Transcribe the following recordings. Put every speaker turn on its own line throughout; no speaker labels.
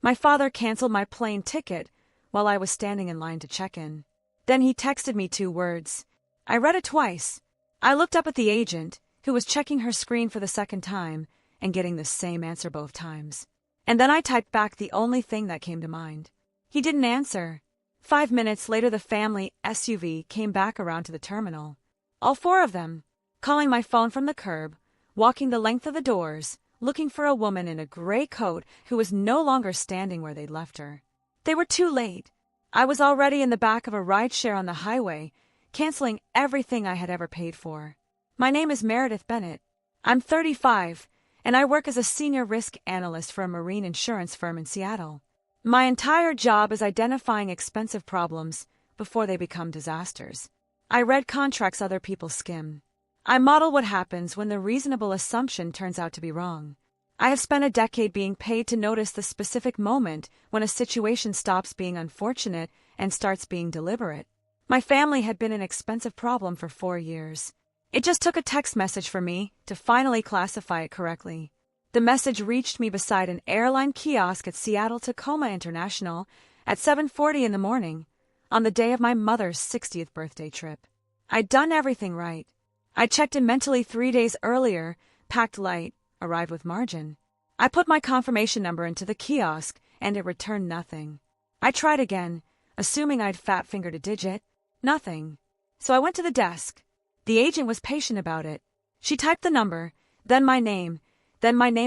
My father canceled my plane ticket while I was standing in line to check in. Then he texted me 2 words. I read it twice. I looked up at the agent, who was checking her screen for the second time and getting the same answer both times. And then I typed back the only thing that came to mind. He didn't answer. 5 minutes later, the family SUV came back around to the terminal. All 4 of them, calling my phone from the curb, walking the length of the doors, looking for a woman in a gray coat who was no longer standing where they'd left her. They were too late. I was already in the back of a rideshare on the highway, canceling everything I had ever paid for. My name is Meredith Bennett. I'm 35, and I work as a senior risk analyst for a marine insurance firm in Seattle. My entire job is identifying expensive problems before they become disasters. I read contracts other people skim. I model what happens when the reasonable assumption turns out to be wrong. I have spent a decade being paid to notice the specific moment when a situation stops being unfortunate and starts being deliberate. My family had been an expensive problem for 4 years. It just took a text message for me to finally classify it correctly. The message reached me beside an airline kiosk at Seattle-Tacoma International at 7:40 in the morning, on the day of my mother's 60th birthday trip. I'd done everything right. I checked in mentally 3 days earlier, packed light, arrived with margin. I put my confirmation number into the kiosk, and it returned nothing. I tried again, assuming I'd fat-fingered a digit. Nothing. So I went to the desk. The agent was patient about it. She typed the number, then my name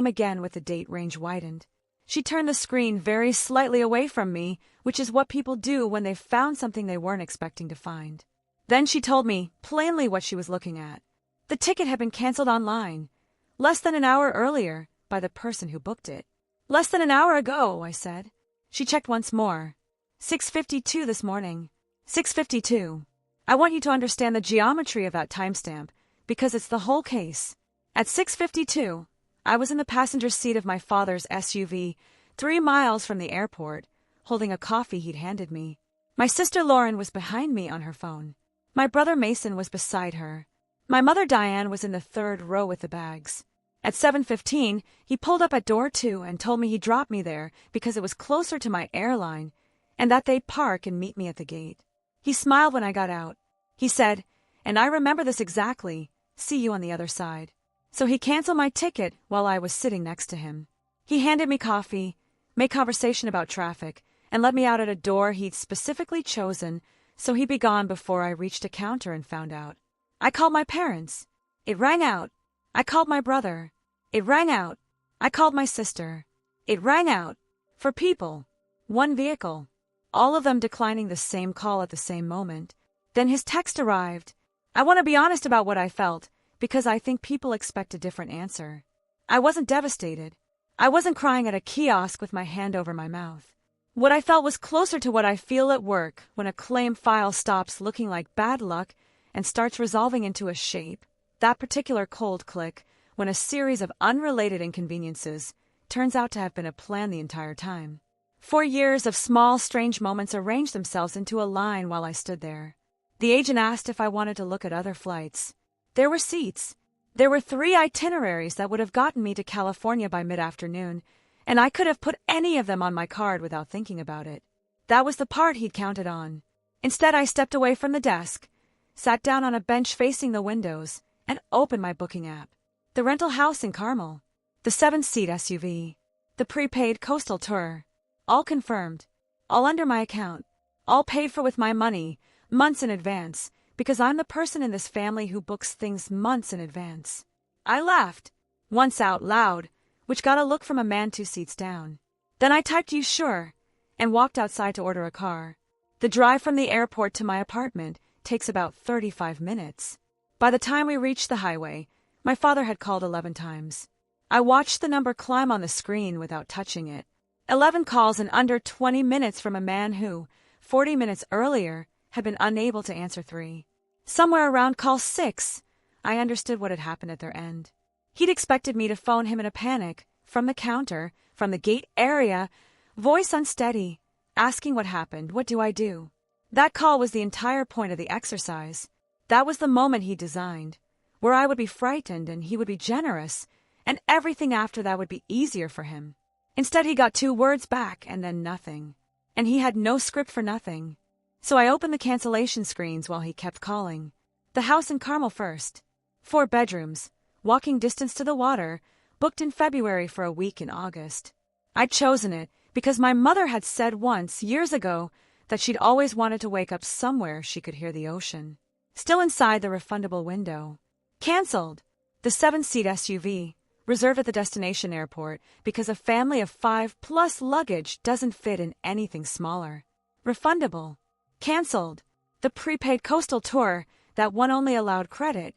again with the date range widened. She turned the screen very slightly away from me, which is what people do when they've found something they weren't expecting to find. Then she told me plainly what she was looking at. The ticket had been canceled online, less than an hour earlier, by the person who booked it. Less than an hour ago, I said. She checked once more. 6:52 this morning. 6:52. I want you to understand the geometry of that timestamp, because it's the whole case. At 6:52, I was in the passenger seat of my father's SUV, 3 miles from the airport, holding a coffee he'd handed me. My sister Lauren was behind me on her phone. My brother Mason was beside her. My mother Diane was in the 3rd row with the bags. At 7:15, he pulled up at door 2 and told me he'd drop me there because it was closer to my airline and that they'd park and meet me at the gate. He smiled when I got out. He said, and I remember this exactly, "See you on the other side." So he canceled my ticket while I was sitting next to him. He handed me coffee, made conversation about traffic, and let me out at a door he'd specifically chosen, so he'd be gone before I reached a counter and found out. I called my parents. It rang out. I called my brother. It rang out. I called my sister. It rang out. For people. 1 vehicle. All of them declining the same call at the same moment. Then his text arrived. I want to be honest about what I felt, because I think people expect a different answer. I wasn't devastated. I wasn't crying at a kiosk with my hand over my mouth. What I felt was closer to what I feel at work when a claim file stops looking like bad luck and starts resolving into a shape. That particular cold click, when a series of unrelated inconveniences turns out to have been a plan the entire time. 4 years of small, strange moments arranged themselves into a line while I stood there. The agent asked if I wanted to look at other flights. There were seats. There were 3 itineraries that would have gotten me to California by mid-afternoon, and I could have put any of them on my card without thinking about it. That was the part he'd counted on. Instead, I stepped away from the desk, sat down on a bench facing the windows, and opened my booking app. The rental house in Carmel, the 7-seat SUV, the prepaid coastal tour, all confirmed, all under my account, all paid for with my money, months in advance, because I'm the person in this family who books things months in advance. I laughed, once out loud, which got a look from a man 2 seats down. Then I typed "you sure?" and walked outside to order a car. The drive from the airport to my apartment takes about 35 minutes. By the time we reached the highway, my father had called 11 times. I watched the number climb on the screen without touching it. 11 calls in under 20 minutes from a man who, 40 minutes earlier, had been unable to answer 3. Somewhere around call 6, I understood what had happened at their end. He'd expected me to phone him in a panic, from the counter, from the gate area, voice unsteady, asking what happened, what do I do? That call was the entire point of the exercise. That was the moment he designed, where I would be frightened and he would be generous, and everything after that would be easier for him. Instead, he got 2 words back and then nothing. And he had no script for nothing. So I opened the cancellation screens while he kept calling. The house in Carmel first. 4 bedrooms, walking distance to the water, booked in February for a week in August. I'd chosen it because my mother had said once, years ago, that she'd always wanted to wake up somewhere she could hear the ocean. Still inside the refundable window. Cancelled. The 7-seat SUV, reserved at the destination airport because a family of 5 plus luggage doesn't fit in anything smaller. Refundable. Cancelled. The prepaid coastal tour that one only allowed credit,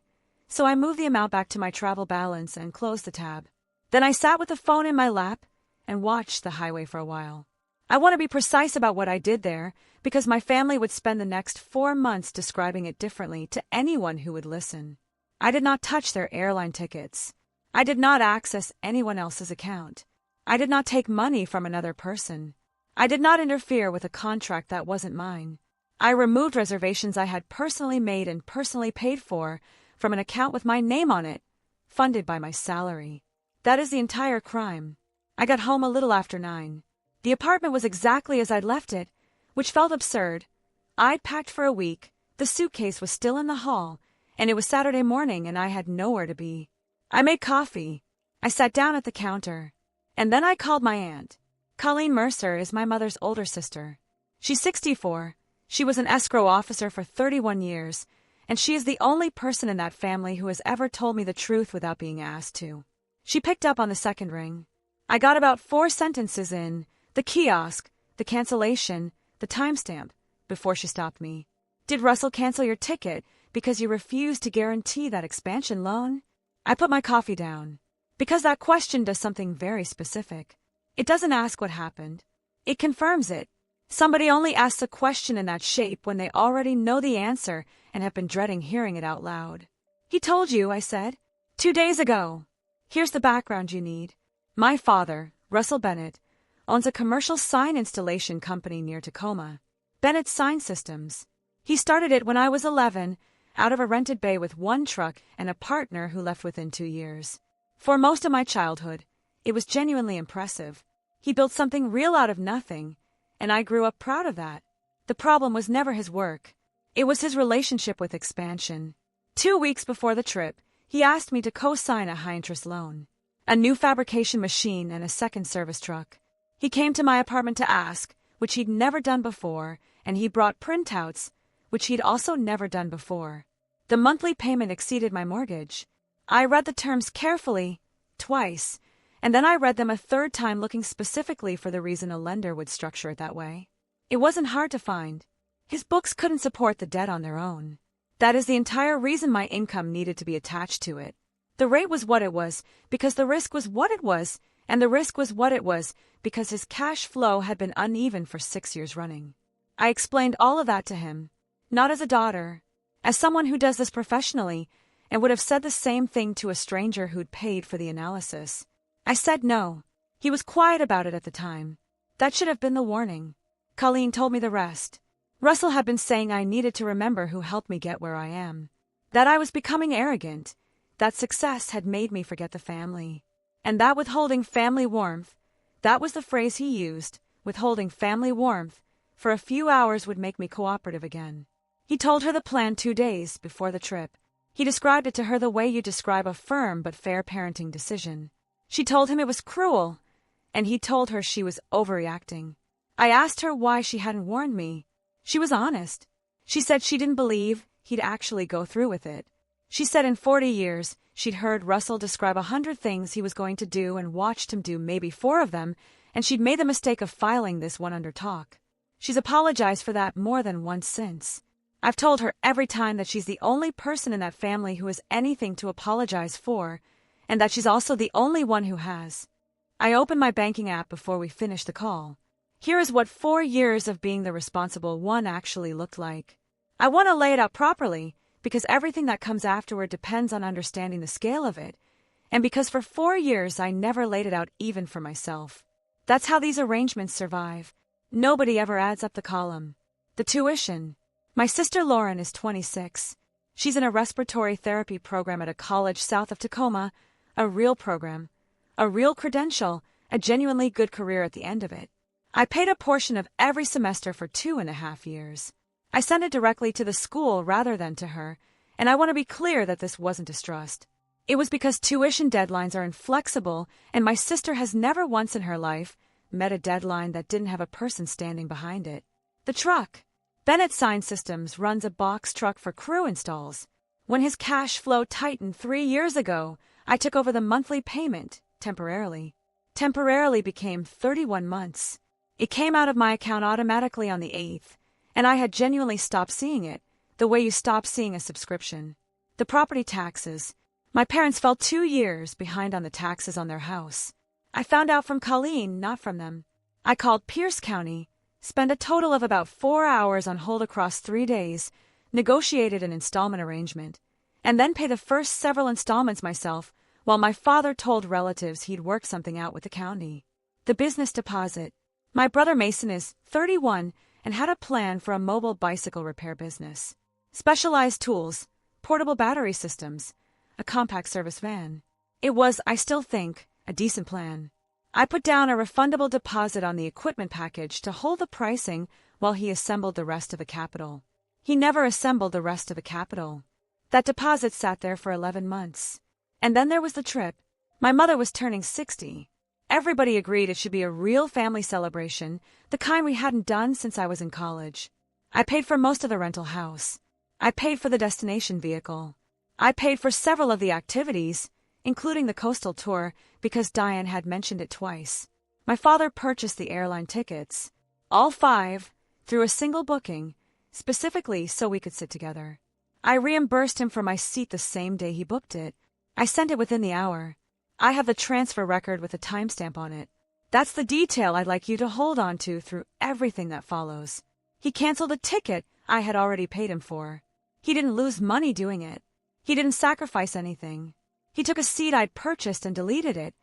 so I moved the amount back to my travel balance and closed the tab. Then I sat with the phone in my lap and watched the highway for a while. I want to be precise about what I did there because my family would spend the next 4 months describing it differently to anyone who would listen. I did not touch their airline tickets. I did not access anyone else's account. I did not take money from another person. I did not interfere with a contract that wasn't mine. I removed reservations I had personally made and personally paid for from an account with my name on it, funded by my salary. That is the entire crime. I got home a little after 9. The apartment was exactly as I'd left it, which felt absurd. I'd packed for a week, the suitcase was still in the hall, and it was Saturday morning and I had nowhere to be. I made coffee. I sat down at the counter. And then I called my aunt. Colleen Mercer is my mother's older sister. She's 64. She was an escrow officer for 31 years, and she is the only person in that family who has ever told me the truth without being asked to. She picked up on the second ring. I got about 4 sentences in, the kiosk, the cancellation, the timestamp, before she stopped me. Did Russell cancel your ticket because you refused to guarantee that expansion loan? I put my coffee down. Because that question does something very specific. It doesn't ask what happened. It confirms it. Somebody only asks a question in that shape when they already know the answer and have been dreading hearing it out loud. He told you, I said. 2 days ago. Here's the background you need. My father, Russell Bennett, owns a commercial sign installation company near Tacoma. Bennett Sign Systems. He started it when I was 11, out of a rented bay with 1 truck and a partner who left within 2 years. For most of my childhood, it was genuinely impressive. He built something real out of nothing, and I grew up proud of that. The problem was never his work. It was his relationship with expansion. 2 weeks before the trip, he asked me to co-sign a high-interest loan, a new fabrication machine, and a second service truck. He came to my apartment to ask, which he'd never done before, and he brought printouts, which he'd also never done before. The monthly payment exceeded my mortgage. I read the terms carefully, twice, and then I read them a 3rd time looking specifically for the reason a lender would structure it that way. It wasn't hard to find. His books couldn't support the debt on their own. That is the entire reason my income needed to be attached to it. The rate was what it was because the risk was what it was, and the risk was what it was because his cash flow had been uneven for 6 years running. I explained all of that to him, not as a daughter, as someone who does this professionally, and would have said the same thing to a stranger who'd paid for the analysis. I said no. He was quiet about it at the time. That should have been the warning. Colleen told me the rest. Russell had been saying I needed to remember who helped me get where I am. That I was becoming arrogant. That success had made me forget the family. And that withholding family warmth, that was the phrase he used, withholding family warmth, for a few hours would make me cooperative again. He told her the plan 2 days before the trip. He described it to her the way you describe a firm but fair parenting decision. She told him it was cruel, and he told her she was overreacting. I asked her why she hadn't warned me. She was honest. She said she didn't believe he'd actually go through with it. She said in 40 years, she'd heard Russell describe 100 things he was going to do and watched him do maybe 4 of them, and she'd made the mistake of filing this one under talk. She's apologized for that more than once since. I've told her every time that she's the only person in that family who has anything to apologize for, and that she's also the only one who has. I opened my banking app before we finished the call. Here is what 4 years of being the responsible one actually looked like. I want to lay it out properly, because everything that comes afterward depends on understanding the scale of it, and because for 4 years I never laid it out even for myself. That's how these arrangements survive. Nobody ever adds up the column. The tuition. My sister Lauren is 26. She's in a respiratory therapy program at a college south of Tacoma, a real program, a real credential, a genuinely good career at the end of it. I paid a portion of every semester for 2.5 years. I sent it directly to the school rather than to her, and I want to be clear that this wasn't distrust. It was because tuition deadlines are inflexible, and my sister has never once in her life met a deadline that didn't have a person standing behind it. The truck. Bennett Sign Systems runs a box truck for crew installs. When his cash flow tightened 3 years ago, I took over the monthly payment, temporarily. Temporarily became 31 months. It came out of my account automatically on the 8th, and I had genuinely stopped seeing it, the way you stop seeing a subscription. The property taxes. My parents fell 2 years behind on the taxes on their house. I found out from Colleen, not from them. I called Pierce County, spent a total of about 4 hours on hold across 3 days, negotiated an installment arrangement, and then paid the first several installments myself, while my father told relatives he'd worked something out with the county. The business deposit. My brother Mason is 31 and had a plan for a mobile bicycle repair business. Specialized tools, portable battery systems, a compact service van. It was, I still think, a decent plan. I put down a refundable deposit on the equipment package to hold the pricing while he assembled the rest of the capital. He never assembled the rest of the capital. That deposit sat there for 11 months. And then there was the trip. My mother was turning 60. Everybody agreed it should be a real family celebration, the kind we hadn't done since I was in college. I paid for most of the rental house. I paid for the destination vehicle. I paid for several of the activities, including the coastal tour, because Diane had mentioned it twice. My father purchased the airline tickets, all 5, through a single booking, specifically so we could sit together. I reimbursed him for my seat the same day he booked it. I sent it within the hour. I have the transfer record with a timestamp on it. That's the detail I'd like you to hold on to through everything that follows. He canceled a ticket I had already paid him for. He didn't lose money doing it. He didn't sacrifice anything. He took a seat I'd purchased and deleted it,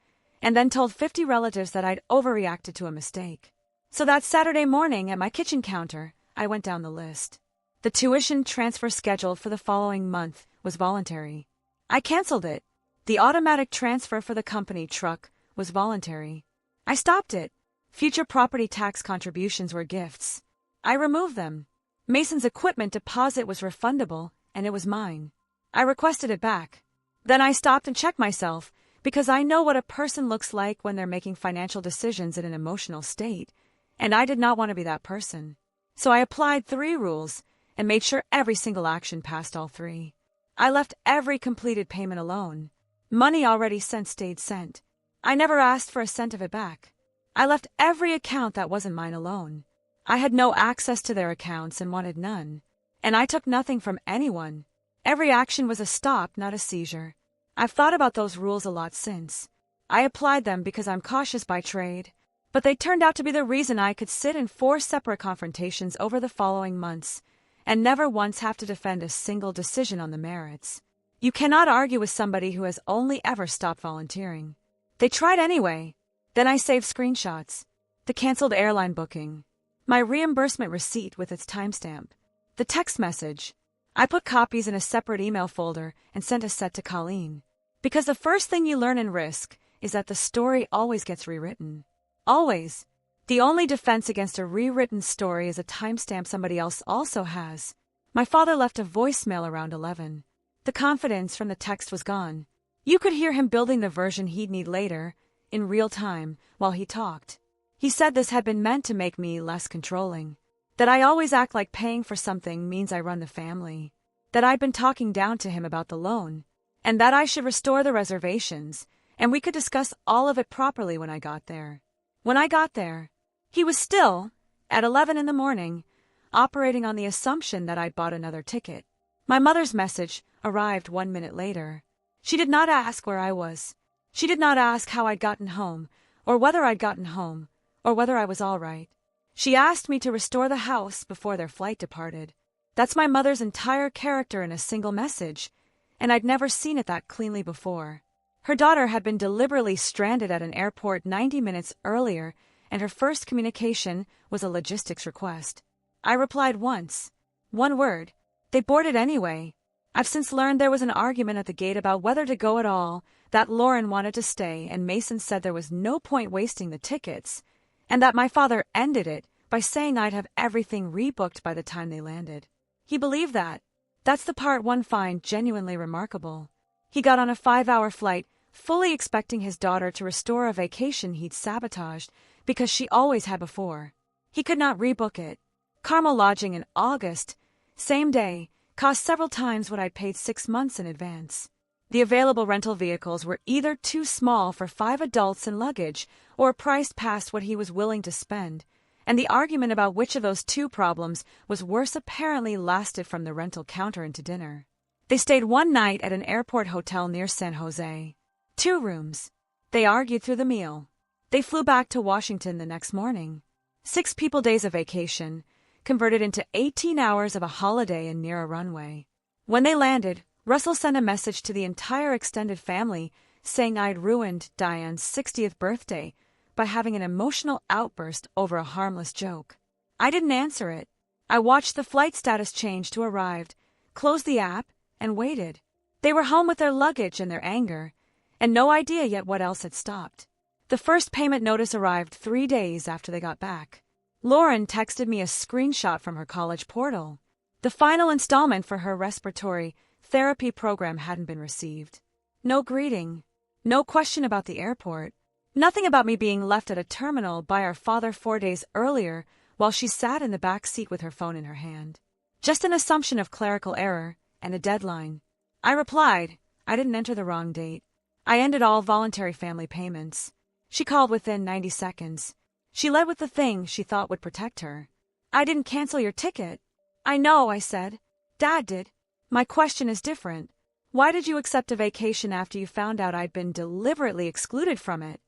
and then told 50 relatives that I'd overreacted to a mistake. So that Saturday morning at my kitchen counter, I went down the list. The tuition transfer scheduled for the following month was voluntary. I canceled it. The automatic transfer for the company truck was voluntary. I stopped it. Future property tax contributions were gifts. I removed them. Mason's equipment deposit was refundable, and it was mine. I requested it back. Then I stopped and checked myself, because I know what a person looks like when they're making financial decisions in an emotional state, and I did not want to be that person. So I applied 3 rules and made sure every single action passed all 3. I left every completed payment alone. Money already sent stayed sent. I never asked for a cent of it back. I left every account that wasn't mine alone. I had no access to their accounts and wanted none. And I took nothing from anyone. Every action was a stop, not a seizure. I've thought about those rules a lot since. I applied them because I'm cautious by trade, but they turned out to be the reason I could sit in 4 separate confrontations over the following months and never once have to defend a single decision on the merits. You cannot argue with somebody who has only ever stopped volunteering. They tried anyway. Then I saved screenshots. The canceled airline booking. My reimbursement receipt with its timestamp. The text message. I put copies in a separate email folder and sent a set to Colleen. Because the first thing you learn in Risk is that the story always gets rewritten. Always. The only defense against a rewritten story is a timestamp somebody else also has. My father left a voicemail around 11. The confidence from the text was gone. You could hear him building the version he'd need later, in real time, while he talked. He said this had been meant to make me less controlling. That I always act like paying for something means I run the family. That I'd been talking down to him about the loan. And that I should restore the reservations, and we could discuss all of it properly when I got there. When I got there, he was still, at 11 in the morning, operating on the assumption that I'd bought another ticket. My mother's message arrived 1 minute later. She did not ask where I was. She did not ask how I'd gotten home, or whether I'd gotten home, or whether I was all right. She asked me to restore the house before their flight departed. That's my mother's entire character in a single message, and I'd never seen it that cleanly before. Her daughter had been deliberately stranded at an airport 90 minutes earlier, and her first communication was a logistics request. I replied once. 1 word. They boarded anyway. I've since learned there was an argument at the gate about whether to go at all, that Lauren wanted to stay and Mason said there was no point wasting the tickets, and that my father ended it by saying I'd have everything rebooked by the time they landed. He believed that. That's the part one find genuinely remarkable. He got on a 5-hour flight, fully expecting his daughter to restore a vacation he'd sabotaged because she always had before. He could not rebook it. Carmel lodging in August, same day, cost several times what I'd paid 6 months in advance. The available rental vehicles were either too small for 5 adults and luggage or priced past what he was willing to spend, and the argument about which of those two problems was worse apparently lasted from the rental counter into dinner. They stayed one night at an airport hotel near San Jose. 2 rooms. They argued through the meal. They flew back to Washington the next morning. 6 people days of vacation, converted into 18 hours of a holiday and near a runway. When they landed, Russell sent a message to the entire extended family saying I'd ruined Diane's 60th birthday by having an emotional outburst over a harmless joke. I didn't answer it. I watched the flight status change to arrived, closed the app, and waited. They were home with their luggage and their anger, and no idea yet what else had stopped. The first payment notice arrived 3 days after they got back. Lauren texted me a screenshot from her college portal. The final installment for her respiratory therapy program hadn't been received. No greeting. No question about the airport. Nothing about me being left at a terminal by our father 4 days earlier while she sat in the back seat with her phone in her hand. Just an assumption of clerical error and a deadline. I replied, I didn't enter the wrong date. I ended all voluntary family payments. She called within 90 seconds. She led with the thing she thought would protect her. I didn't cancel your ticket. I know, I said. Dad did. My question is different. Why did you accept a vacation after you found out I'd been deliberately excluded from it?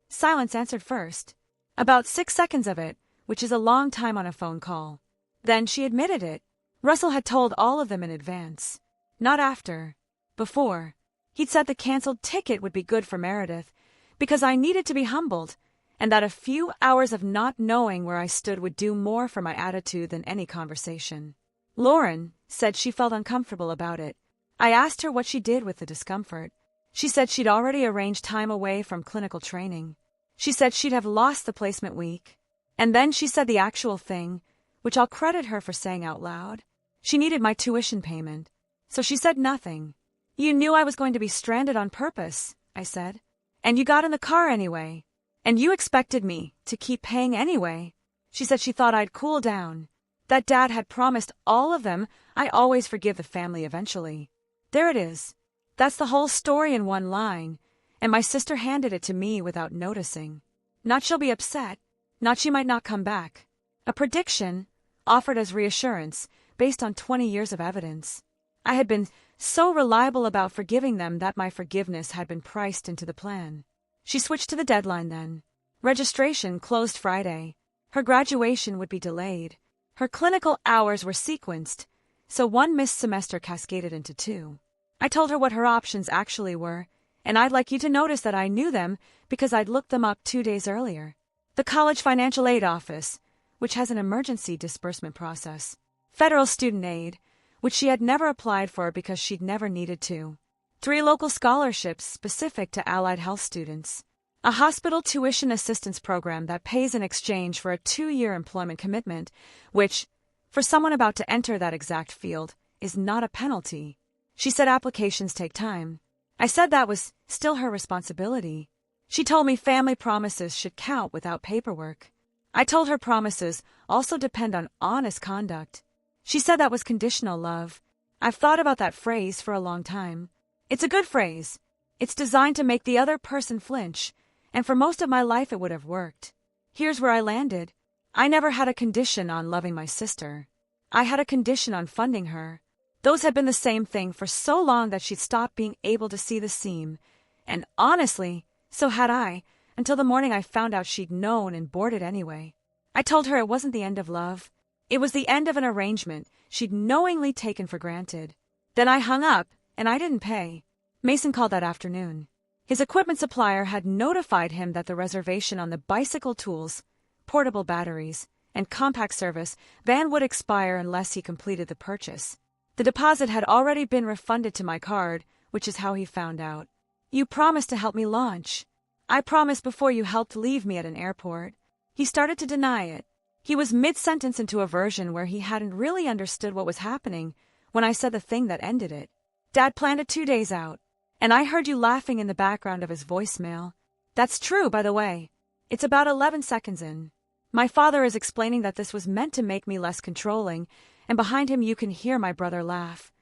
Silence answered first. About 6 seconds of it, which is a long time on a phone call. Then she admitted it. Russell had told all of them in advance. Not after. Before. He'd said the canceled ticket would be good for Meredith, because I needed to be humbled, and that a few hours of not knowing where I stood would do more for my attitude than any conversation. Lauren said she felt uncomfortable about it. I asked her what she did with the discomfort. She said she'd already arranged time away from clinical training. She said she'd have lost the placement week. And then she said the actual thing, which I'll credit her for saying out loud. She needed my tuition payment. So she said nothing. You knew I was going to be stranded on purpose, I said. And you got in the car anyway. And you expected me to keep paying anyway. She said she thought I'd cool down. That Dad had promised all of them I always forgive the family eventually. There it is. That's the whole story in one line, and my sister handed it to me without noticing. Not she'll be upset, not she might not come back. A prediction, offered as reassurance, based on 20 years of evidence. I had been so reliable about forgiving them that my forgiveness had been priced into the plan. She switched to the deadline then. Registration closed Friday. Her graduation would be delayed. Her clinical hours were sequenced, so one missed semester cascaded into 2. I told her what her options actually were, and I'd like you to notice that I knew them because I'd looked them up 2 days earlier. The College Financial Aid Office, which has an emergency disbursement process. Federal Student Aid, which she had never applied for because she'd never needed to. 3 local scholarships specific to allied health students. A hospital tuition assistance program that pays in exchange for a 2-year employment commitment, which, for someone about to enter that exact field, is not a penalty. She said applications take time. I said that was still her responsibility. She told me family promises should count without paperwork. I told her promises also depend on honest conduct. She said that was conditional love. I've thought about that phrase for a long time. It's a good phrase. It's designed to make the other person flinch, and for most of my life it would have worked. Here's where I landed. I never had a condition on loving my sister. I had a condition on funding her. Those had been the same thing for so long that she'd stopped being able to see the seam. And honestly, so had I, until the morning I found out she'd known and boarded anyway. I told her it wasn't the end of love. It was the end of an arrangement she'd knowingly taken for granted. Then I hung up, and I didn't pay. Mason called that afternoon. His equipment supplier had notified him that the reservation on the bicycle tools, portable batteries, and compact service van would expire unless he completed the purchase. The deposit had already been refunded to my card, which is how he found out. You promised to help me launch. I promised before you helped leave me at an airport. He started to deny it. He was mid-sentence into a version where he hadn't really understood what was happening when I said the thing that ended it. Dad planned it 2 days out, and I heard you laughing in the background of his voicemail. That's true, by the way. It's about 11 seconds in. My father is explaining that this was meant to make me less controlling, and behind him you can hear my brother laugh.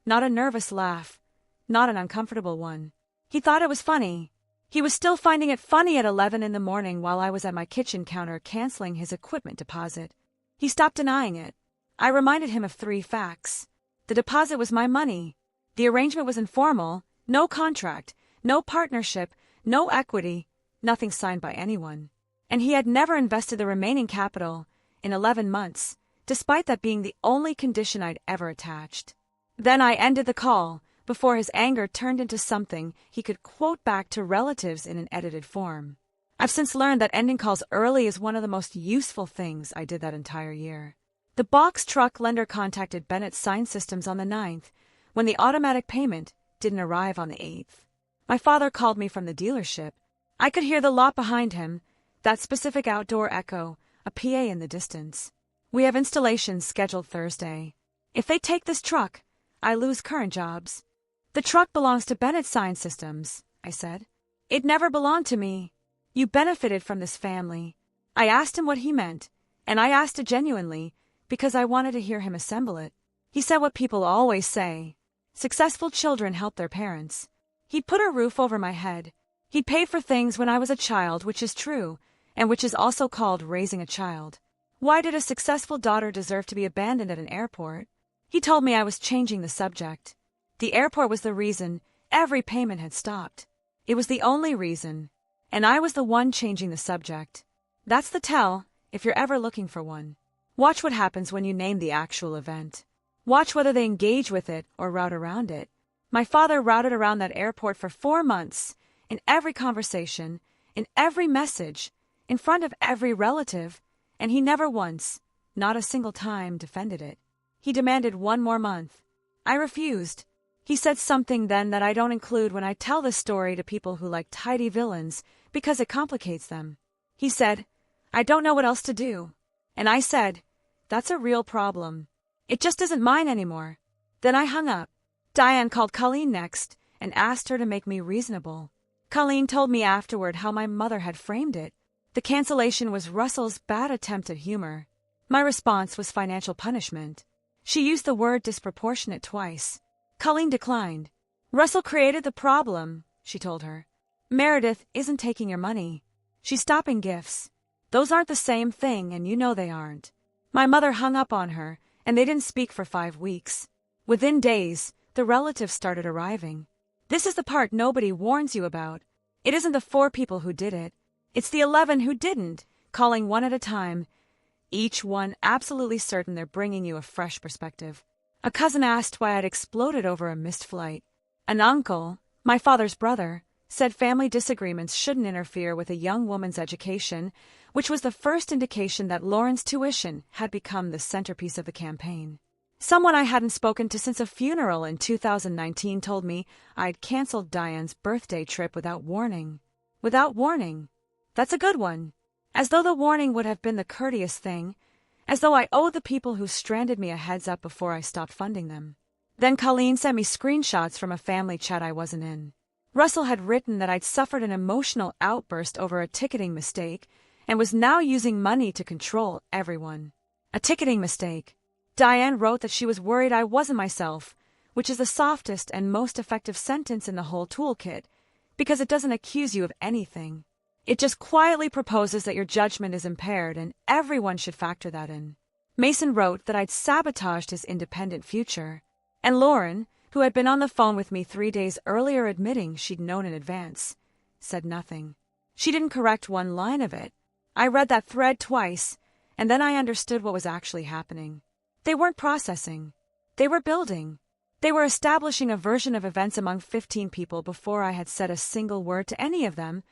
Not a nervous laugh, not an uncomfortable one. He thought it was funny. He was still finding it funny at 11 in the morning while I was at my kitchen counter canceling his equipment deposit. He stopped denying it. I reminded him of 3 facts. The deposit was my money. The arrangement was informal, no contract, no partnership, no equity, nothing signed by anyone. And he had never invested the remaining capital in 11 months, despite that being the only condition I'd ever attached. Then I ended the call, before his anger turned into something he could quote back to relatives in an edited form. I've since learned that ending calls early is one of the most useful things I did that entire year. The box truck lender contacted Bennett's Sign Systems on the 9th, when the automatic payment didn't arrive on the 8th. My father called me from the dealership. I could hear the lot behind him, that specific outdoor echo, a PA in the distance. We have installations scheduled Thursday. If they take this truck, I lose current jobs. The truck belongs to Bennett's Sign Systems, I said. It never belonged to me. You benefited from this family. I asked him what he meant, and I asked it genuinely, because I wanted to hear him assemble it. He said what people always say. Successful children help their parents. He'd put a roof over my head. He'd paid for things when I was a child, which is true, and which is also called raising a child. Why did a successful daughter deserve to be abandoned at an airport? He told me I was changing the subject. The airport was the reason every payment had stopped. It was the only reason, and I was the one changing the subject. That's the tell, if you're ever looking for one. Watch what happens when you name the actual event. Watch whether they engage with it or route around it. My father routed around that airport for 4 months, in every conversation, in every message, in front of every relative, and he never once, not a single time, defended it. He demanded 1 more month. I refused. He said something then that I don't include when I tell this story to people who like tidy villains because it complicates them. He said, I don't know what else to do. And I said, that's a real problem. It just isn't mine anymore. Then I hung up. Diane called Colleen next and asked her to make me reasonable. Colleen told me afterward how my mother had framed it. The cancellation was Russell's bad attempt at humor. My response was financial punishment. She used the word disproportionate twice. Colleen declined. Russell created the problem, she told her. Meredith isn't taking your money. She's stopping gifts. Those aren't the same thing, and you know they aren't. My mother hung up on her, and they didn't speak for 5 weeks. Within days, the relatives started arriving. This is the part nobody warns you about. It isn't the 4 people who did it. It's the 11 who didn't, calling one at a time, each one absolutely certain they're bringing you a fresh perspective. A cousin asked why I'd exploded over a missed flight. An uncle, my father's brother, said family disagreements shouldn't interfere with a young woman's education, which was the first indication that Lauren's tuition had become the centerpiece of the campaign. Someone I hadn't spoken to since a funeral in 2019 told me I'd canceled Diane's birthday trip without warning. Without warning. That's a good one. As though the warning would have been the courteous thing. As though I owed the people who stranded me a heads up before I stopped funding them. Then Colleen sent me screenshots from a family chat I wasn't in. Russell had written that I'd suffered an emotional outburst over a ticketing mistake and was now using money to control everyone. A ticketing mistake. Diane wrote that she was worried I wasn't myself, which is the softest and most effective sentence in the whole toolkit, because it doesn't accuse you of anything. It just quietly proposes that your judgment is impaired, and everyone should factor that in. Mason wrote that I'd sabotaged his independent future. And Lauren, who had been on the phone with me 3 days earlier admitting she'd known in advance, said nothing. She didn't correct one line of it. I read that thread twice, and then I understood what was actually happening. They weren't processing. They were building. They were establishing a version of events among 15 people before I had said a single word to any of them,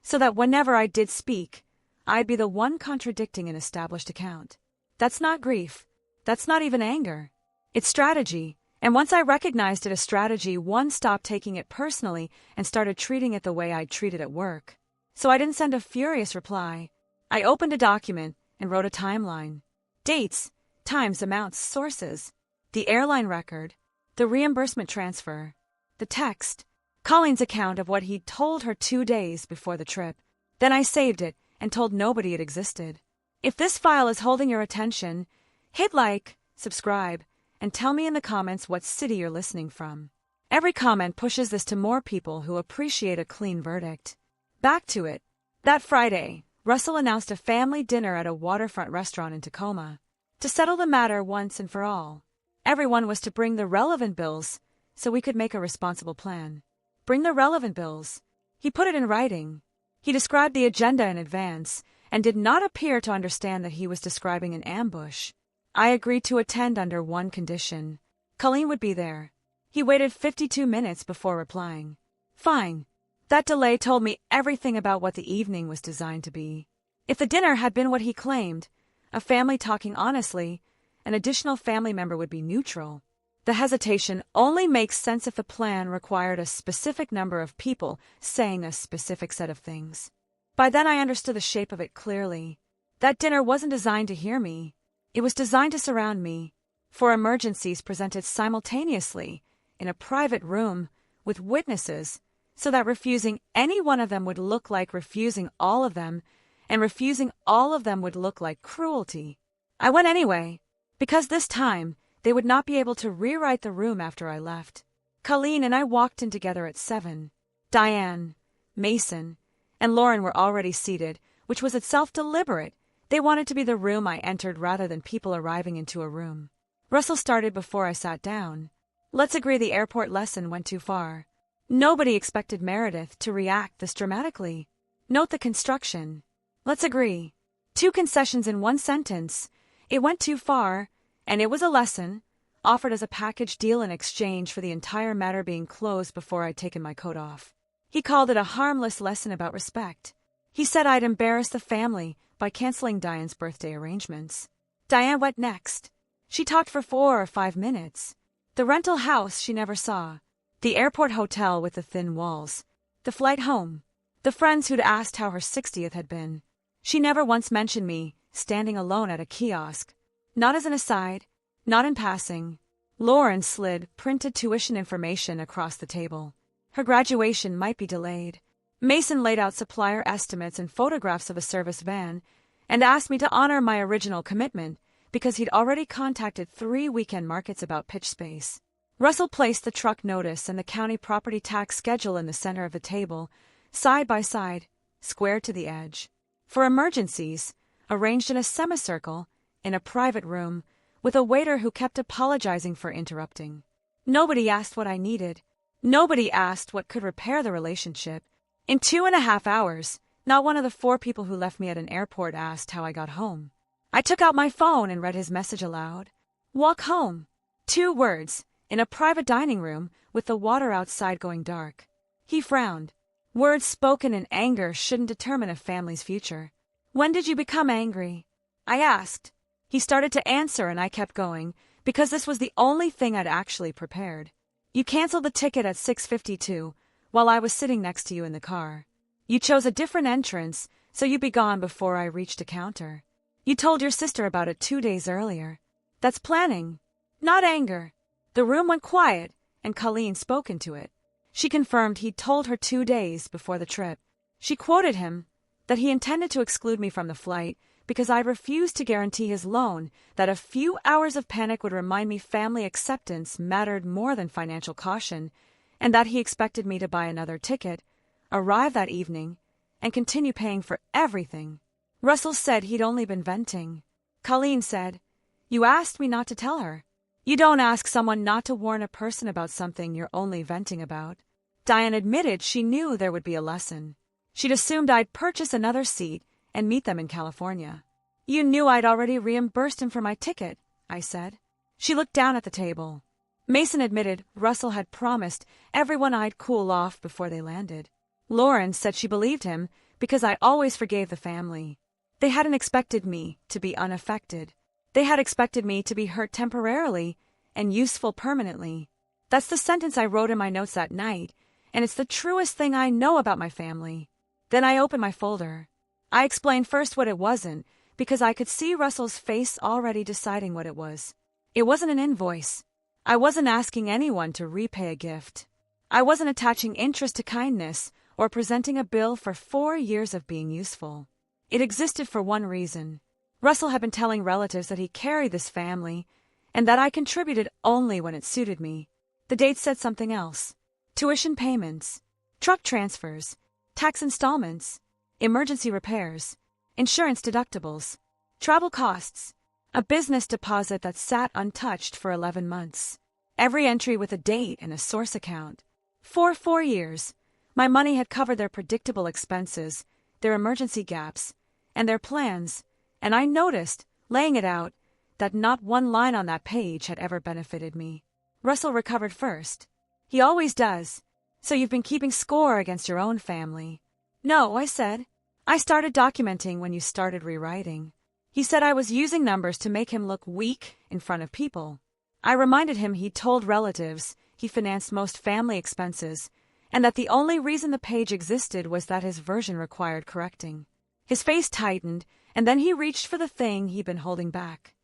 so that whenever I did speak, I'd be the one contradicting an established account. That's not grief. That's not even anger. It's strategy, And once I recognized it a strategy, one stopped taking it personally and started treating it the way I'd treat it at work. So I didn't send a furious reply. I opened a document and wrote a timeline. Dates, times, amounts, sources, the airline record, the reimbursement transfer, the text, Colleen's account of what he'd told her 2 days before the trip. Then I saved it and told nobody it existed. If this file is holding your attention, hit like, subscribe, and tell me in the comments what city you're listening from. Every comment pushes this to more people who appreciate a clean verdict. Back to it. That Friday, Russell announced a family dinner at a waterfront restaurant in Tacoma. To settle the matter once and for all, everyone was to bring the relevant bills so we could make a responsible plan. Bring the relevant bills. He put it in writing. He described the agenda in advance and did not appear to understand that he was describing an ambush. I agreed to attend under one condition. Colleen would be there. He waited 52 minutes before replying. Fine. That delay told me everything about what the evening was designed to be. If the dinner had been what he claimed, a family talking honestly, an additional family member would be neutral. The hesitation only makes sense if the plan required a specific number of people saying a specific set of things. By then I understood the shape of it clearly. That dinner wasn't designed to hear me. It was designed to surround me, for emergencies presented simultaneously, in a private room, with witnesses, so that refusing any one of them would look like refusing all of them, and refusing all of them would look like cruelty. I went anyway, because this time they would not be able to rewrite the room after I left. Colleen and I walked in together at 7. Diane, Mason, and Lauren were already seated, which was itself deliberate. They wanted to be the room I entered rather than people arriving into a room. Russell started before I sat down. Let's agree the airport lesson went too far. Nobody expected Meredith to react this dramatically. Note the construction. Let's agree. 2 concessions in one sentence. It went too far, and it was a lesson, offered as a package deal in exchange for the entire matter being closed before I'd taken my coat off. He called it a harmless lesson about respect. He said I'd embarrass the family by canceling Diane's birthday arrangements. Diane went next. She talked for 4 or 5 minutes. The rental house she never saw. The airport hotel with the thin walls. The flight home. The friends who'd asked how her 60th had been. She never once mentioned me, standing alone at a kiosk. Not as an aside, not in passing. Lauren slid printed tuition information across the table. Her graduation might be delayed. Mason laid out supplier estimates and photographs of a service van and asked me to honor my original commitment because he'd already contacted 3 weekend markets about pitch space. Russell placed the truck notice and the county property tax schedule in the center of the table, side by side, square to the edge. For emergencies, arranged in a semicircle, in a private room, with a waiter who kept apologizing for interrupting. Nobody asked what I needed. Nobody asked what could repair the relationship. In 2.5 hours, not one of the 4 people who left me at an airport asked how I got home. I took out my phone and read his message aloud. Walk home. 2 words, in a private dining room with the water outside going dark. He frowned. Words spoken in anger shouldn't determine a family's future. When did you become angry? I asked. He started to answer and I kept going, because this was the only thing I'd actually prepared. You canceled the ticket at 6:52, while I was sitting next to you in the car. You chose a different entrance, so you'd be gone before I reached a counter. You told your sister about it 2 days earlier. That's planning, not anger. The room went quiet, and Colleen spoke into it. She confirmed he'd told her 2 days before the trip. She quoted him, that he intended to exclude me from the flight because I refused to guarantee his loan, that a few hours of panic would remind me family acceptance mattered more than financial caution, and that he expected me to buy another ticket, arrive that evening, and continue paying for everything. Russell said he'd only been venting. Colleen said, You asked me not to tell her. You don't ask someone not to warn a person about something you're only venting about. Diane admitted she knew there would be a lesson. She'd assumed I'd purchase another seat and meet them in California. You knew I'd already reimbursed him for my ticket, I said. She looked down at the table. Mason admitted Russell had promised everyone I'd cool off before they landed. Lauren said she believed him because I always forgave the family. They hadn't expected me to be unaffected. They had expected me to be hurt temporarily and useful permanently. That's the sentence I wrote in my notes that night, and it's the truest thing I know about my family. Then I opened my folder. I explained first what it wasn't, because I could see Russell's face already deciding what it was. It wasn't an invoice. I wasn't asking anyone to repay a gift. I wasn't attaching interest to kindness or presenting a bill for 4 years of being useful. It existed for one reason. Russell had been telling relatives that he carried this family and that I contributed only when it suited me. The date said something else. Tuition payments, truck transfers, tax installments, emergency repairs, insurance deductibles, travel costs, a business deposit that sat untouched for 11 months. Every entry with a date and a source account. For 4 years, my money had covered their predictable expenses, their emergency gaps, and their plans, and I noticed, laying it out, that not one line on that page had ever benefited me. Russell recovered first. He always does. So you've been keeping score against your own family. No, I said. I started documenting when you started rewriting. He said I was using numbers to make him look weak in front of people. I reminded him he'd told relatives he financed most family expenses, and that the only reason the page existed was that his version required correcting. His face tightened, and then he reached for the thing he'd been holding back.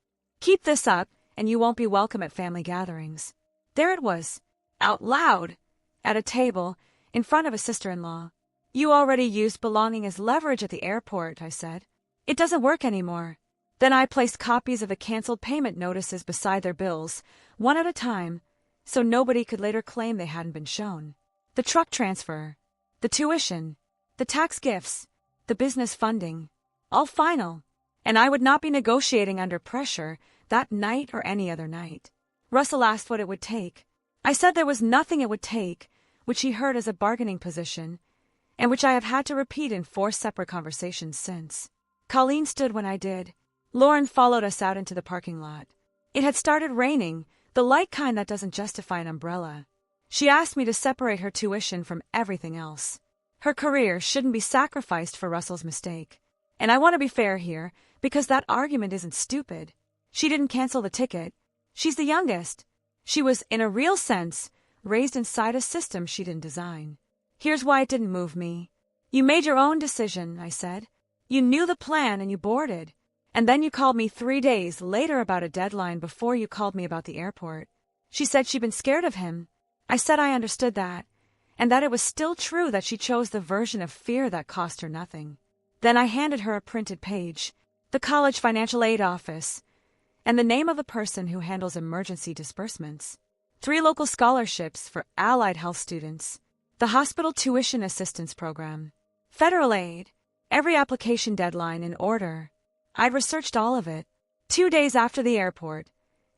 Keep this up, and you won't be welcome at family gatherings. There it was, out loud, at a table, in front of a sister-in-law. You already used belonging as leverage at the airport, I said. It doesn't work anymore. Then I placed copies of the canceled payment notices beside their bills, one at a time, so nobody could later claim they hadn't been shown. The truck transfer, the tuition, the tax gifts, the business funding, all final, and I would not be negotiating under pressure that night or any other night. Russell asked what it would take. I said there was nothing it would take, which he heard as a bargaining position, and which I have had to repeat in 4 separate conversations since. Colleen stood when I did. Lauren followed us out into the parking lot. It had started raining, the light kind that doesn't justify an umbrella. She asked me to separate her tuition from everything else. Her career shouldn't be sacrificed for Russell's mistake. And I want to be fair here, because that argument isn't stupid. She didn't cancel the ticket. She's the youngest. She was, in a real sense, raised inside a system she didn't design. Here's why it didn't move me. You made your own decision, I said. You knew the plan and you boarded. And then you called me 3 days later about a deadline before you called me about the airport. She said she'd been scared of him. I said I understood that, and that it was still true that she chose the version of fear that cost her nothing. Then I handed her a printed page, the college financial aid office, and the name of the person who handles emergency disbursements. 3 local scholarships for allied health students, the hospital tuition assistance program, federal aid, every application deadline in order. I'd researched all of it. 2 days after the airport,